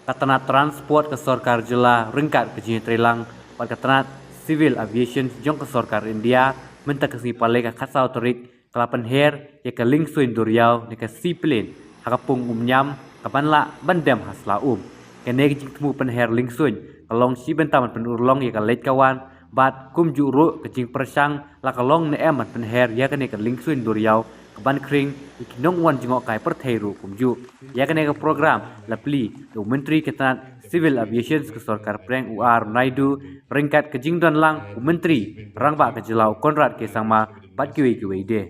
katanat transport ke sorkar jela ringkat ke jini Trilang pat katanat civil aviation jong ke sorkar India minta ke si pale ke khatsa autorik kelapan her ya ke Liengsuiñ Duriau ni ke seaplane hakapung Umiam kapan la bandam hasla kene ke temu Pynher Liengsuiñ kalong si bentaman Pynurlong ya ke Leit kawan bat kum juru ke Pyrshang la kalong ne eman Pynher ya kene ke Liengsuiñ Duriau ban kring ikinong wan jingok kai perthairu kumju ya kene ke program lapli do menteri ketan civil aviation ke sorkar preng Naidu peringkat ke jingdan lang menteri rangba ke jelau Konrad ke sangma bat kiwi de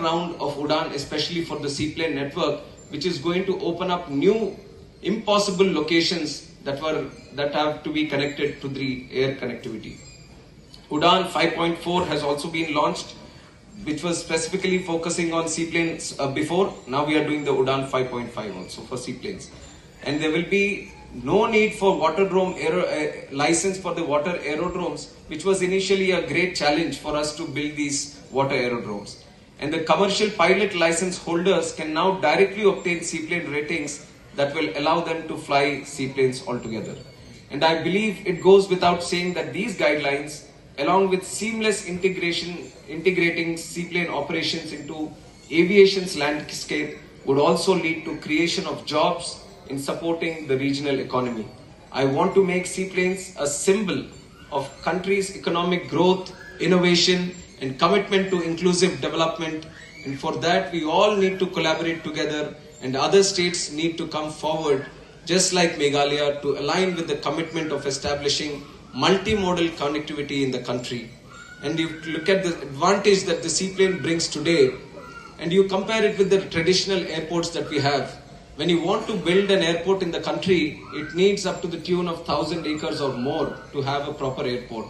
round of Udan, especially for the seaplane network, which is going to open up new impossible locations that have to be connected to the air connectivity. Udan 5.4 has also been launched, which was specifically focusing on seaplanes before. Now we are doing the Udan 5.5 also for seaplanes. And there will be no need for waterdrome license for the water aerodromes, which was initially a great challenge for us to build these water aerodromes. And the commercial pilot license holders can now directly obtain seaplane ratings that will allow them to fly seaplanes altogether. And I believe it goes without saying that these guidelines, along with seamless integrating seaplane operations into aviation's landscape, would also lead to creation of jobs in supporting the regional economy. I want to make seaplanes a symbol of country's economic growth, innovation, and commitment to inclusive development. And for that, we all need to collaborate together, and other states need to come forward, just like Meghalaya, to align with the commitment of establishing multimodal connectivity in the country. And you look at the advantage that the seaplane brings today, and you compare it with the traditional airports that we have. When you want to build an airport in the country, it needs up to the tune of 1,000 acres or more to have a proper airport.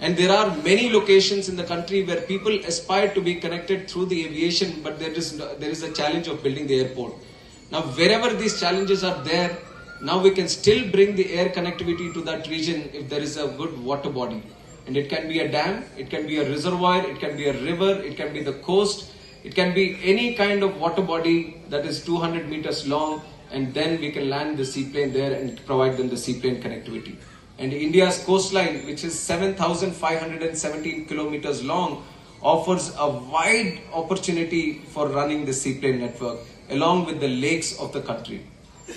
And there are many locations in the country where people aspire to be connected through the aviation, but there is a challenge of building the airport. Now, wherever these challenges are there, now we can still bring the air connectivity to that region if there is a good water body. And it can be a dam, it can be a reservoir, it can be a river, it can be the coast, it can be any kind of water body that is 200 meters long, and then we can land the seaplane there and provide them the seaplane connectivity. And India's coastline, which is 7,517 kilometers long, offers a wide opportunity for running the seaplane network along with the lakes of the country.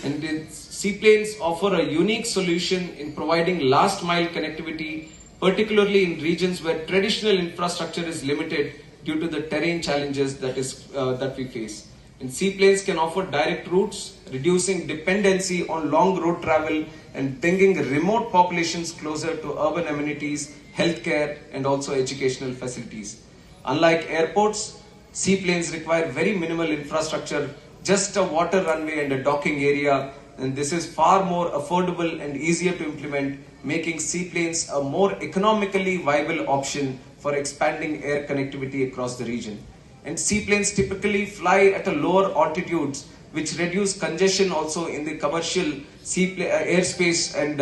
And the seaplanes offer a unique solution in providing last mile connectivity, particularly in regions where traditional infrastructure is limited due to the terrain challenges that we face. And seaplanes can offer direct routes, reducing dependency on long road travel and bringing remote populations closer to urban amenities, healthcare, and also educational facilities. Unlike airports, seaplanes require very minimal infrastructure, just a water runway and a docking area, and this is far more affordable and easier to implement, making seaplanes a more economically viable option for expanding air connectivity across the region. And seaplanes typically fly at a lower altitudes, which reduce congestion also in the commercial airspace, and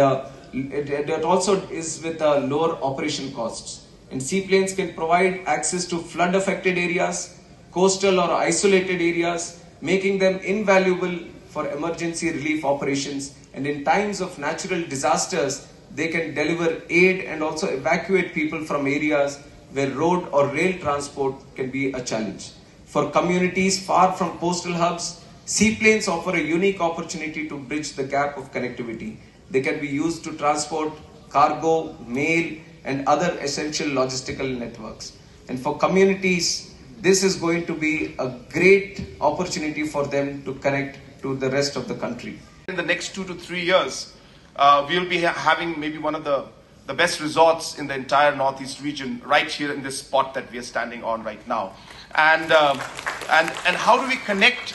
it also is with lower operation costs. And seaplanes can provide access to flood affected areas, coastal or isolated areas, making them invaluable for emergency relief operations. And in times of natural disasters, they can deliver aid and also evacuate people from areas where road or rail transport can be a challenge. For communities far from coastal hubs, seaplanes offer a unique opportunity to bridge the gap of connectivity. They can be used to transport cargo, mail, and other essential logistical networks. And for communities, this is going to be a great opportunity for them to connect to the rest of the country. In the next 2 to 3 years, we'll be having maybe one of the best resorts in the entire Northeast region right here in this spot that we are standing on right now. And how do we connect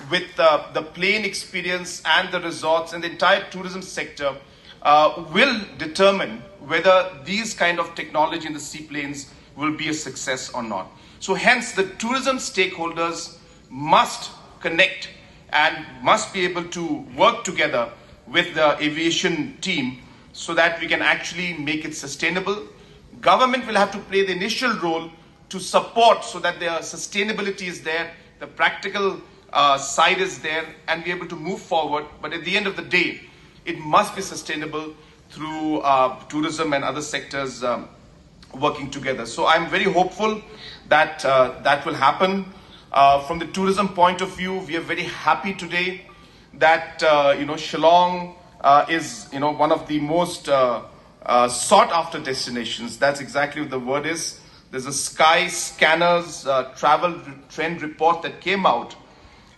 with the plane experience and the resorts and the entire tourism sector will determine whether these kind of technology in the seaplanes will be a success or not. So hence the tourism stakeholders must connect and must be able to work together with the aviation team so that we can actually make it sustainable. Government will have to play the initial role to support so that their sustainability is there, the practical side is there, and be able to move forward. But at the end of the day, it must be sustainable through tourism and other sectors working together. So I'm very hopeful that that will happen. From the tourism point of view, we are very happy today that Shillong is one of the most sought after destinations. That's exactly what the word is. There's a Sky Scanners travel trend report that came out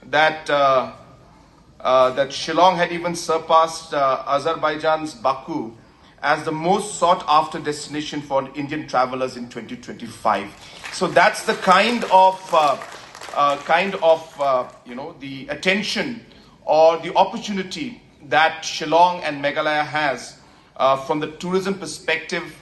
that that Shillong had even surpassed Azerbaijan's Baku as the most sought after destination for Indian travelers in 2025. So that's the kind of the attention or the opportunity that Shillong and Meghalaya has from the tourism perspective.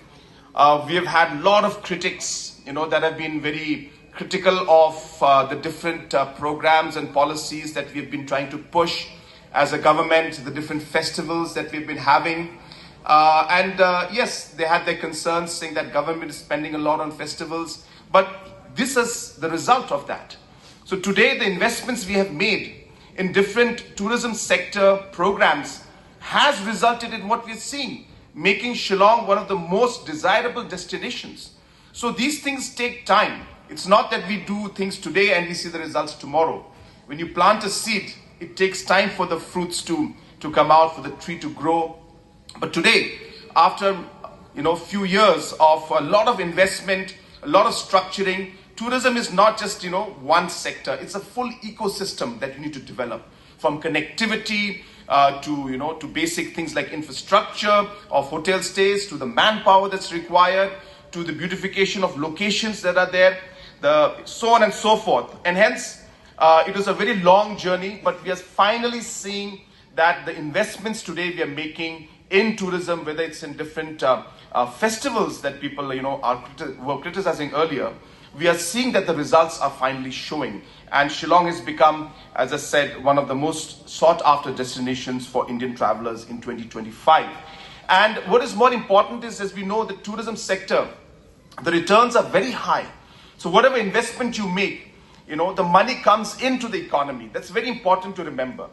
We have had a lot of critics, that have been very critical of the different programs and policies that we've been trying to push as a government, the different festivals that we've been having. Yes, they had their concerns saying that government is spending a lot on festivals, but this is the result of that. So today, the investments we have made in different tourism sector programs has resulted in what we're seeing, making Shillong one of the most desirable destinations. So these things take time. It's not that we do things today and we see the results tomorrow. When you plant a seed, it takes time for the fruits to come out, for the tree to grow. But today, after few years of a lot of investment, a lot of structuring, tourism is not just one sector. It's a full ecosystem that you need to develop, from connectivity to basic things like infrastructure of hotel stays, to the manpower that's required, to the beautification of locations that are there, so on and so forth. And hence, it was a very long journey, but we are finally seeing that the investments today we are making in tourism, whether it's in different festivals that people were criticizing earlier, we are seeing that the results are finally showing. And Shillong has become, as I said, one of the most sought after destinations for Indian travelers in 2025. And what is more important is, as we know, the tourism sector, the returns are very high. So whatever investment you make, the money comes into the economy. That's very important to remember.